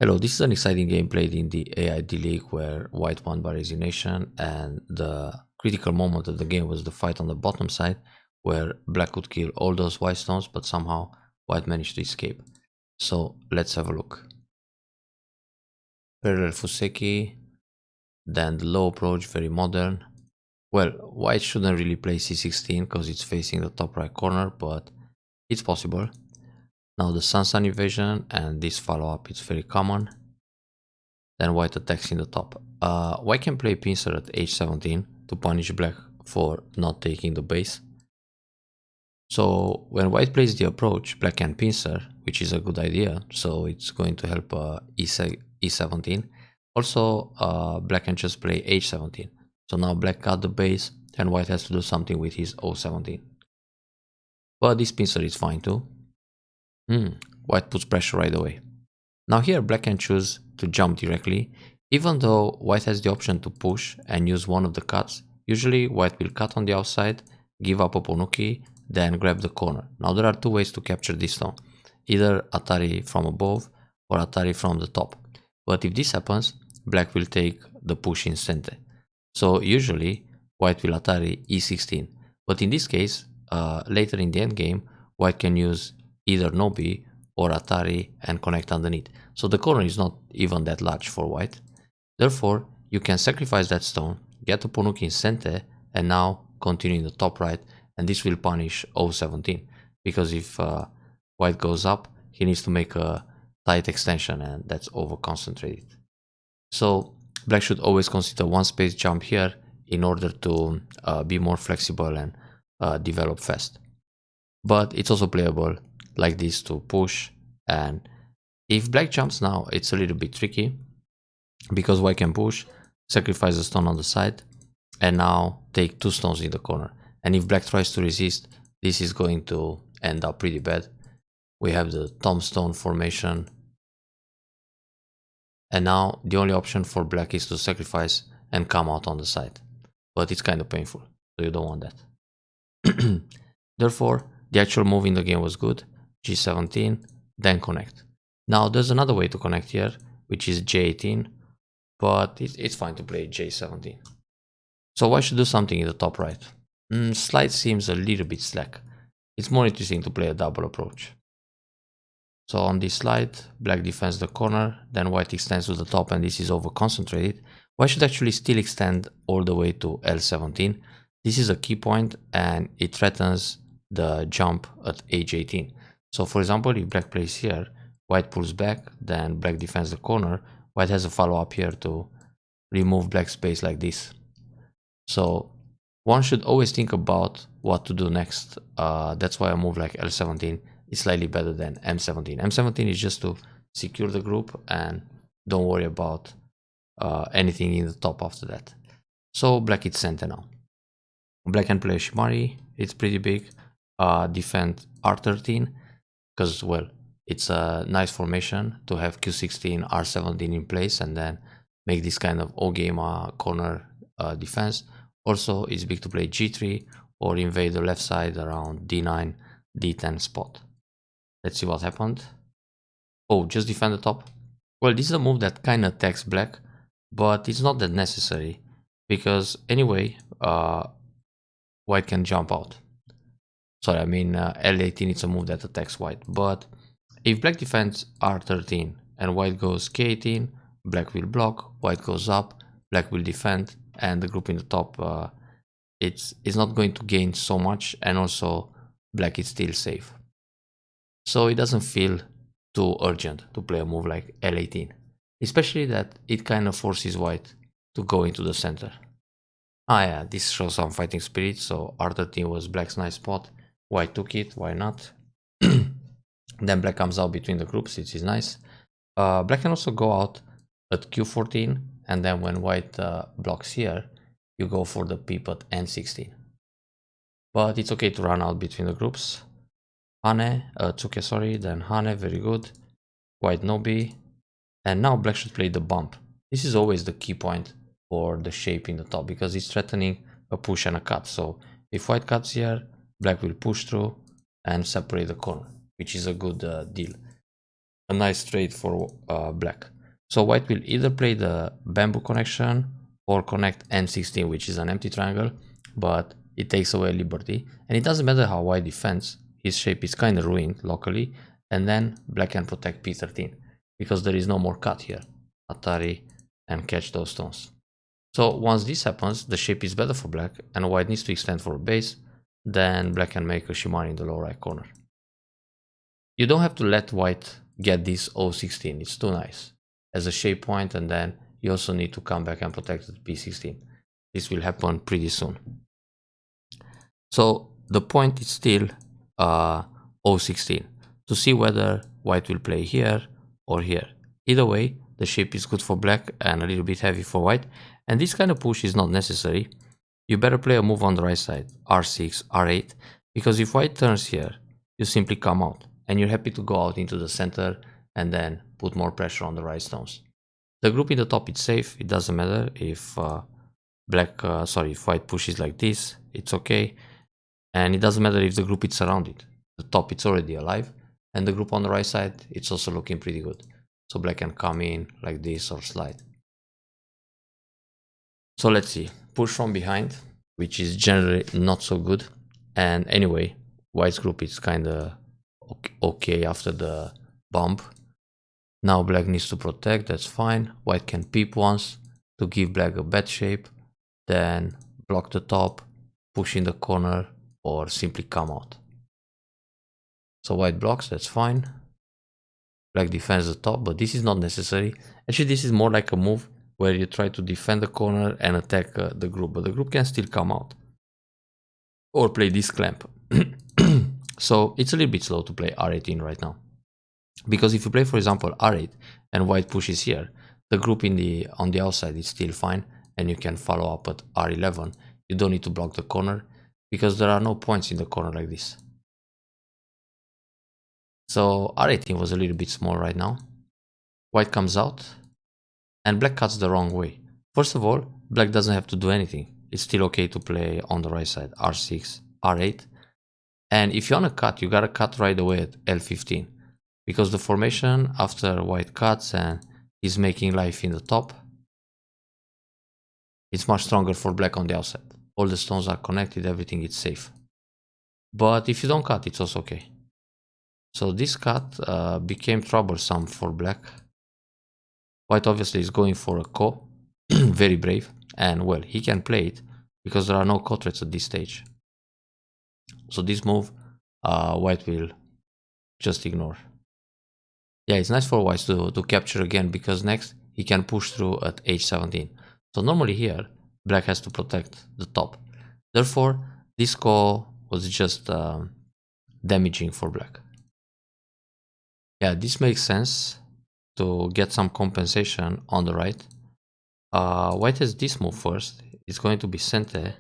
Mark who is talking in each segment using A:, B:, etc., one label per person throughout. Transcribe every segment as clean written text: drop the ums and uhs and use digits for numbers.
A: Hello, this is an exciting game played in the AYD League where white won by resignation, and the critical moment of the game was the fight on the bottom side where black could kill all those white stones, but somehow white managed to escape. So let's have a look. Parallel Fuseki, then the low approach, very modern. Well, white shouldn't really play c16 because it's facing the top right corner, but it's possible. Now the sun invasion and this follow-up is very common. Then white attacks in the top. White can play pincer at h17 to punish black for not taking the base. So when white plays the approach, black can pincer, which is a good idea, so it's going to help e17. Also, black can just play h17. So now black got the base, and white has to do something with his o17. But this pincer is fine too. White puts pressure right away. Now here black can choose to jump directly, even though white has the option to push and use one of the cuts. Usually white will cut on the outside, give up a Ponuki, then grab the corner. Now there are two ways to capture this stone, either Atari from above or Atari from the top. But if this happens, black will take the push in center. So usually white will Atari e16, but in this case, later in the end game, white can use either Nobi or Atari and connect underneath. So the corner is not even that large for white. Therefore, you can sacrifice that stone, get a Ponuki in center, and now continue in the top right, and this will punish o17. Because if white goes up, he needs to make a tight extension, and that's over concentrated. So black should always consider one space jump here in order to be more flexible and develop fast. But it's also playable like this to push, and if black jumps now, it's a little bit tricky because white can push, sacrifice a stone on the side, and now take two stones in the corner. And if black tries to resist, this is going to end up pretty bad. We have the tombstone formation, and now the only option for black is to sacrifice and come out on the side, but it's kind of painful, so you don't want that. Therefore, the actual move in the game was good, g17, then connect. Now there's another way to connect here, which is j18, but it's fine to play j17. So white should do something in the top right. Slide seems a little bit slack. It's more interesting to play a double approach. So on this slide, black defends the corner, then white extends to the top, and this is over concentrated. White should actually still extend all the way to L17. This is a key point and it threatens the jump at h18. So for example, if black plays here, white pulls back, then black defends the corner, white has a follow-up here to remove black's space like this. So one should always think about what to do next. That's why a move like L17 is slightly better than M17. M17 is just to secure the group and don't worry about anything in the top after that. So black is center now. Black can play Shimari, it's pretty big. Defend R13, because, well, it's a nice formation to have Q16, R17 in place and then make this kind of O-game corner defense. Also, it's big to play G3 or invade the left side around D9, D10 spot. Let's see what happened. Oh, just defend the top. Well, this is a move that kind of attacks black, but it's not that necessary because anyway, white can jump out. Sorry, I mean L18 is a move that attacks white, but if black defends R13 and white goes K18, black will block, white goes up, black will defend, and the group in the top, it's not going to gain so much, and also black is still safe. So it doesn't feel too urgent to play a move like L18, especially that it kind of forces white to go into the center. Ah yeah, this shows some fighting spirit, so R13 was black's nice spot, white took it, why not? Then black comes out between the groups, it is nice. Black can also go out at Q14, and then when white blocks here, you go for the peep at N16. But it's okay to run out between the groups. Hane, Tsuke, sorry, then Hane, very good. White Nobi, and now black should play the bump. This is always the key point for the shape in the top, because it's threatening a push and a cut. So if white cuts here, black will push through and separate the corner, which is a good deal. a nice trade for black. So white will either play the bamboo connection or connect M16, which is an empty triangle, but it takes away liberty. And it doesn't matter how white defends, his shape is kind of ruined locally, and then black can protect P13 because there is no more cut here. Atari and catch those stones. So once this happens, the shape is better for black and white needs to extend for a base, then black can make a Shimari in the lower right corner. You don't have to let white get this O16, it's too nice as a shape point, and then you also need to come back and protect the P16. This will happen pretty soon. So the point is still O16 to see whether white will play here or here. Either way, the shape is good for black and a little bit heavy for white, and this kind of push is not necessary. You better play a move on the right side, R6, R8, because if white turns here, you simply come out and you're happy to go out into the center and then put more pressure on the right stones. The group in the top is safe, it doesn't matter if if white pushes like this, it's okay. And it doesn't matter if the group is surrounded. The top it's already alive, and the group on the right side it's also looking pretty good. So black can come in like this or slide. So let's see, push from behind, which is generally not so good. And anyway, white's group is kind of okay after the bump. Now black needs to protect, that's fine. White can peep once to give black a bad shape, then block the top, push in the corner, or simply come out. So white blocks, that's fine. Black defends the top, but this is not necessary. Actually, this is more like a move where you try to defend the corner and attack the group, but the group can still come out. Or play this clamp. So it's a little bit slow to play R18 right now. Because if you play, for example, R8 and white pushes here, the group on the outside is still fine, and you can follow up at R11. You don't need to block the corner because there are no points in the corner like this. So R18 was a little bit small right now. White comes out and black cuts the wrong way. First of all, black doesn't have to do anything. It's still okay to play on the right side, R6, R8. And if you want to cut, you gotta cut right away at L15. Because the formation after white cuts and is making life in the top, it's much stronger for black on the outside. All the stones are connected, everything is safe. But if you don't cut, it's also okay. So this cut became troublesome for black. White obviously is going for a ko, very brave, and well, he can play it because there are no ko threats at this stage. So this move, white will just ignore. Yeah, it's nice for white to capture again because next he can push through at h17. So normally here, black has to protect the top. Therefore, this ko was just damaging for black. Yeah, this makes sense to get some compensation on the right. White has this move first. It's going to be Sente.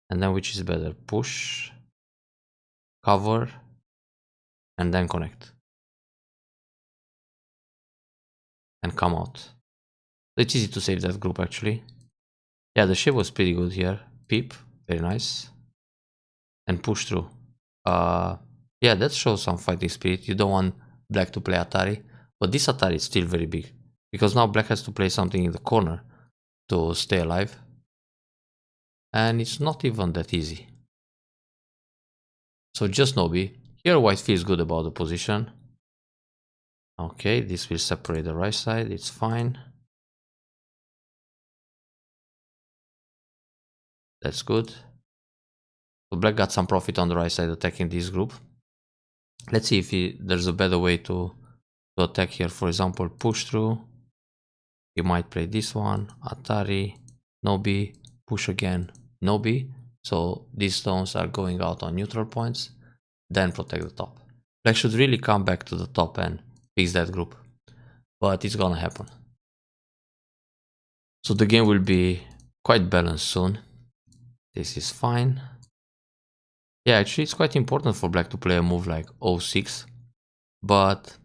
A: And then which is better? Push, cover, and then connect. And come out. It's easy to save that group actually. Yeah, the shape was pretty good here. Peep, very nice. And push through. Yeah, that shows some fighting spirit. You don't want black to play Atari. But this Atari is still very big. Because now black has to play something in the corner to stay alive. And it's not even that easy. So just Nobi. Here white feels good about the position. Okay, this will separate the right side. It's fine. That's good. So black got some profit on the right side attacking this group. Let's see if there's a better way to attack here. For example, push through. You might play this one. Atari. Nobi. Push again. Nobi. So these stones are going out on neutral points. Then protect the top. Black should really come back to the top and fix that group. But it's gonna happen. So the game will be quite balanced soon. This is fine. Yeah, actually it's quite important for black to play a move like O6. But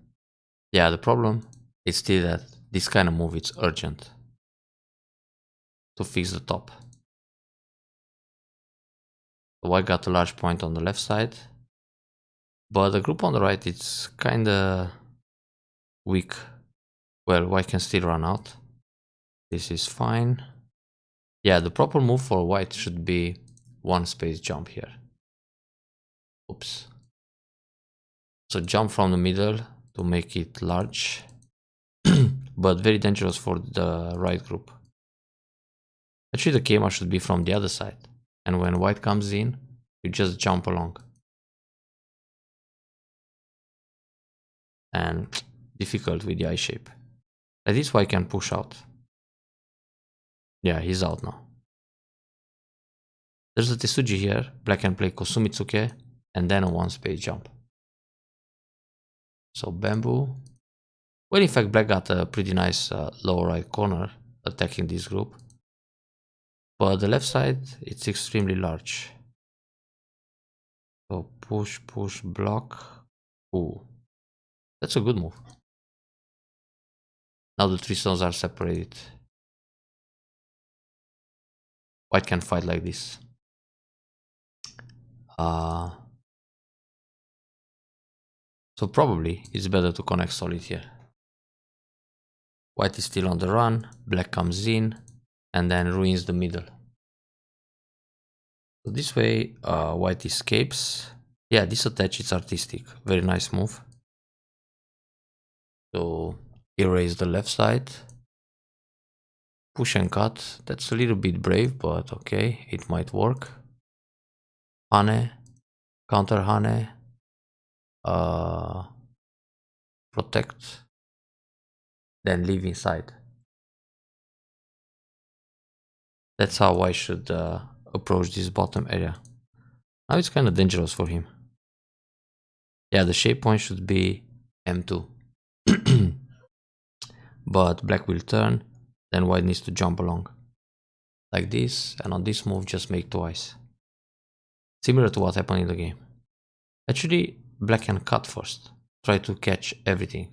A: yeah, the problem is still that this kind of move is urgent to fix the top. So white got a large point on the left side. But the group on the right, it's kinda weak. Well, white can still run out. This is fine. Yeah, the proper move for white should be one space jump here. Oops. So jump from the middle to make it large, but very dangerous for the right group. Actually, the Kema should be from the other side. And when white comes in, you just jump along. And difficult with the eye shape. Like this, white can push out. Yeah, he's out now. There's a Tesuji here. Black can play Kosumitsuke and then a one space jump. So bamboo. Well, in fact, black got a pretty nice lower right corner attacking this group. But the left side, it's extremely large. So push, push, block. Ooh, that's a good move. Now the 3 stones are separated. White can fight like this. So probably it's better to connect solid here. White is still on the run, black comes in and then ruins the middle. So this way white escapes. Yeah, this attach is artistic, very nice move. So erase the left side. Push and cut, that's a little bit brave, but okay, it might work. Hane, counter Hane, protect, then leave inside. That's how I should approach this bottom area. Now it's kind of dangerous for him. Yeah, the shape point should be M2. But black will turn, then white needs to jump along. Like this, and on this move just make twice. Similar to what happened in the game. Actually, black can cut first. Try to catch everything.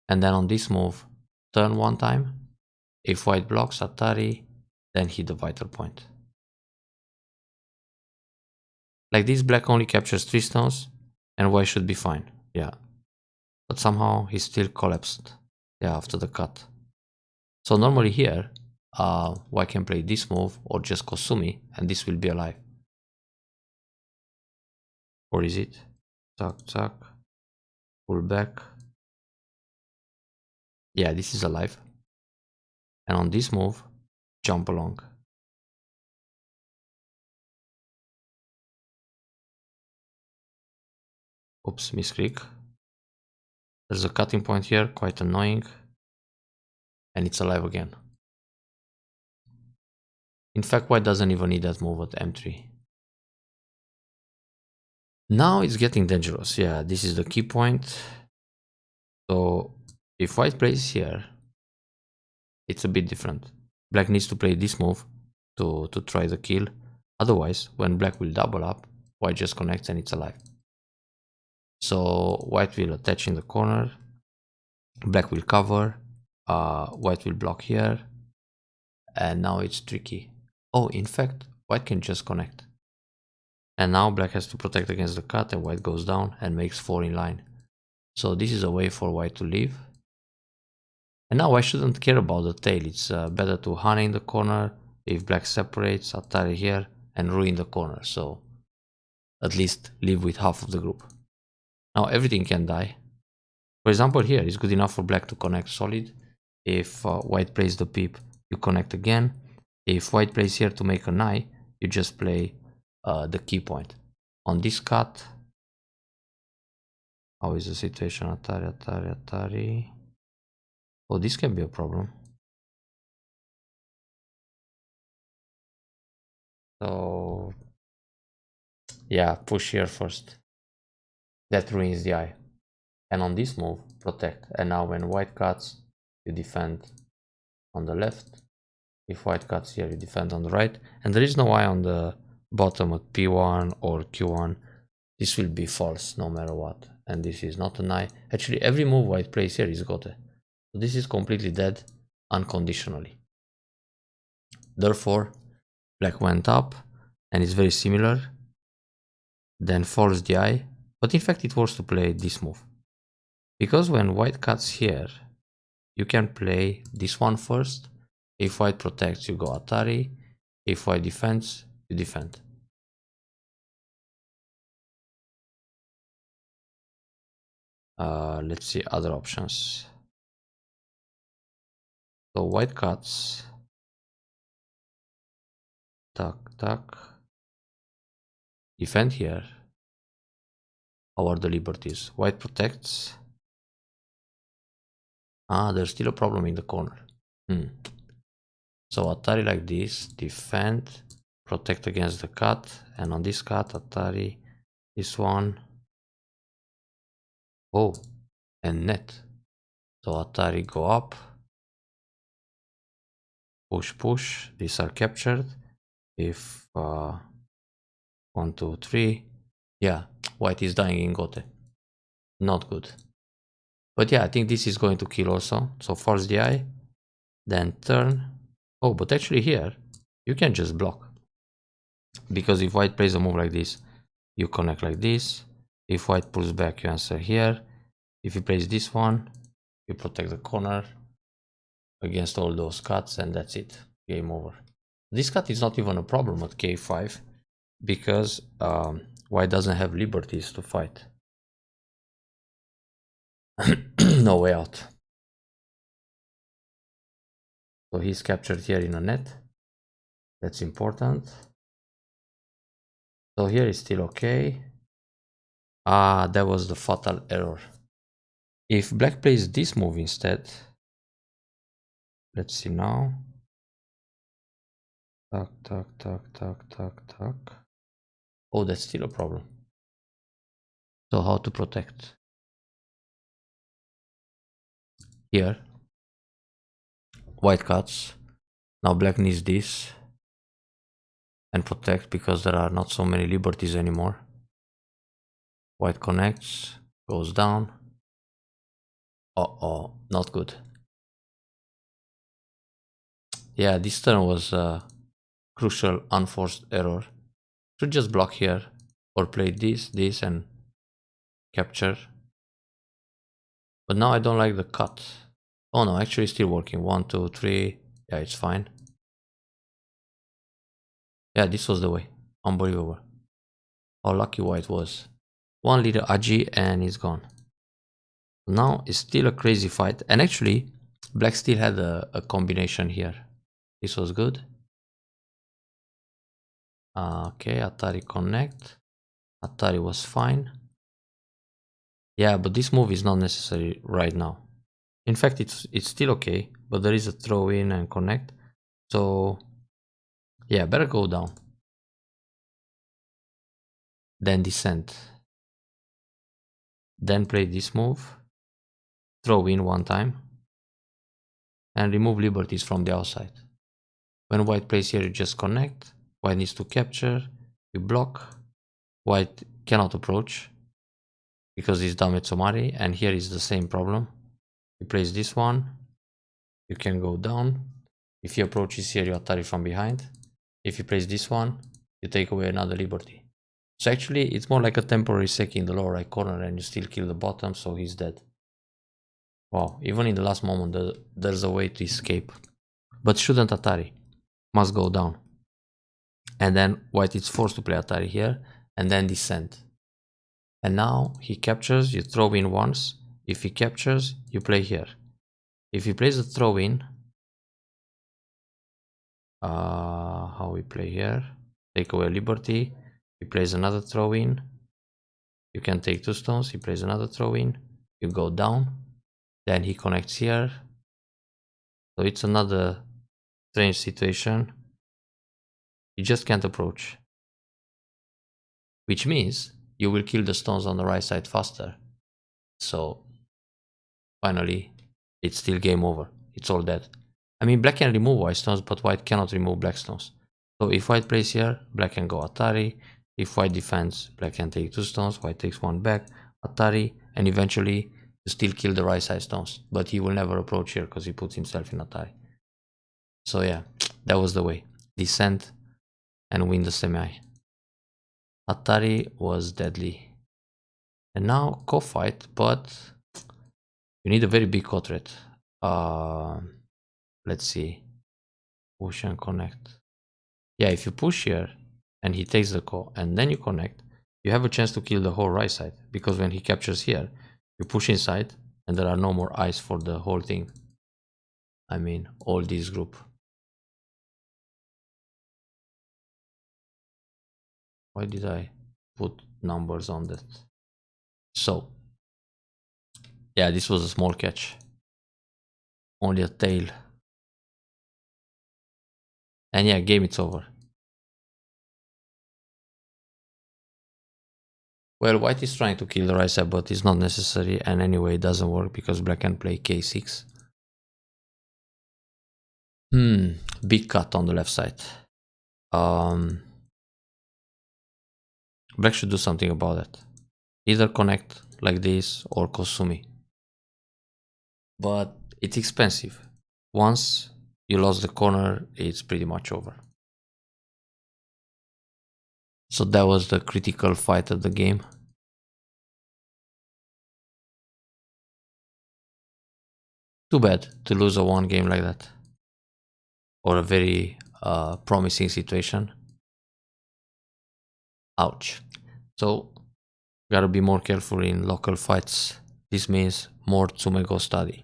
A: And then on this move, turn one time. If white blocks Atari, then hit the vital point. Like this, black only captures 3 stones, and white should be fine. Yeah. But somehow he still collapsed. Yeah, after the cut. So normally here, white can play this move or just Kosumi, and this will be alive. Or is it? Tuck, tuck. Pull back. Yeah, this is alive. And on this move, jump along. Oops, misclick. There's a cutting point here, quite annoying. And it's alive again. In fact, white doesn't even need that move at M3. Now it's getting dangerous. Yeah, this is the key point. So if white plays here, it's a bit different. Black needs to play this move to try the kill. Otherwise, when black will double up, white just connects and it's alive. So white will attach in the corner. Black will cover. White will block here. And now it's tricky. Oh, in fact, white can just connect. And now black has to protect against the cut and white goes down and makes 4 in line. So this is a way for white to leave. And now I shouldn't care about the tail. It's better to Hane in the corner. If black separates, Atari here and ruin the corner. So at least live with half of the group. Now everything can die. For example, here it's good enough for black to connect solid. If white plays the peep, you connect again. If white plays here to make an eye, you just play the key point. On this cut, how is the situation? Atari, Atari, Atari. Oh, this can be a problem. So, yeah, push here first. That ruins the eye. And on this move, protect. And now when white cuts, you defend on the left. If white cuts here, you defend on the right. And there is no eye on the bottom at P1 or Q1. This will be false no matter what. And this is not an eye. Actually, every move white plays here is gote. So this is completely dead unconditionally. Therefore, black went up and it's very similar. Then falls the eye, But in fact it works to play this move. Because when white cuts here, you can play this one first. If white protects, you go Atari. If white defends, you defend. Let's see other options. So white cuts. Tuck, tuck. Defend here. How are the liberties? White protects. Ah, there's still a problem in the corner. So Atari like this, defend, protect against the cut, and on this cut, Atari, this one. Oh, and net. So Atari go up, push, push. These are captured. If 1, 2, 3, yeah, white is dying in Gote. Not good. But yeah, I think this is going to kill also. So force the eye, then turn. Oh, but actually here, you can just block. Because if white plays a move like this, you connect like this. If white pulls back, you answer here. If he plays this one, you protect the corner against all those cuts, and that's it. Game over. This cut is not even a problem at k5 because white doesn't have liberties to fight. No way out. So he's captured here in a net. That's important. So here is still okay. Ah, that was the fatal error. If black plays this move instead, let's see now. Tuck, tuck, tuck, tuck, tuck, tuck. Oh, that's still a problem. So how to protect? Here, white cuts. Now black needs this and protect because there are not so many liberties anymore. White connects, goes down. Uh-oh, not good. Yeah, this turn was a crucial unforced error. Should just block here or play this and capture. But now I don't like the cut. Oh no, actually it's still working. 1, 2, 3. Yeah, it's fine. Yeah, this was the way. Unbelievable. How lucky white was. One little Aji and he's gone. Now it's still a crazy fight. And actually, black still had a combination here. This was good. Okay, Atari connect. Atari was fine. Yeah, but this move is not necessary right now. In fact, it's still okay, but there is a throw in and connect. So yeah, better go down. Then descend. Then play this move. Throw in one time. And remove liberties from the outside. When white plays here, you just connect. White needs to capture. You block. White cannot approach because he's done with Somari, and here is the same problem. He plays this one, you can go down. If he approaches here, you Atari from behind. If he plays this one, you take away another liberty. So actually, it's more like a temporary sec in the lower right corner, and you still kill the bottom, so he's dead. Wow, even in the last moment, there's a way to escape. But shouldn't Atari. Must go down. And then white is forced to play Atari here, and then descend. And now he captures, you throw in once. If he captures, you play here. If he plays a throw in, how we play here? Take away liberty. He plays another throw in. You can take 2 stones. He plays another throw in. You go down. Then he connects here. So it's another strange situation. You just can't approach. Which means you will kill the stones on the right side faster. So finally, it's still game over. It's all dead. I mean, black can remove white stones, but white cannot remove black stones. So if white plays here, black can go Atari. If white defends, black can take 2 stones, white takes 1 back, Atari, and eventually you still kill the right side stones. But he will never approach here because he puts himself in Atari. So yeah, that was the way. Descend and win the semi. Atari was deadly. And now co-fight, but you need a very big co threat. Let's see. Push and connect. Yeah, if you push here and he takes the co and then you connect, you have a chance to kill the whole right side. Because when he captures here, you push inside and there are no more eyes for the whole thing. I mean, all this group. Why did I put numbers on that? So, yeah, this was a small catch. Only a tail. And yeah, game it's over. Well, white is trying to kill the right side, but it's not necessary, and anyway it doesn't work because black can play k6. Big cut on the left side. Black should do something about it. Either connect like this or Kosumi. But it's expensive. Once you lost the corner, it's pretty much over. So that was the critical fight of the game. Too bad to lose a one game like that. Or a very promising situation. Ouch. So gotta be more careful in local fights. This means more Tsumego study.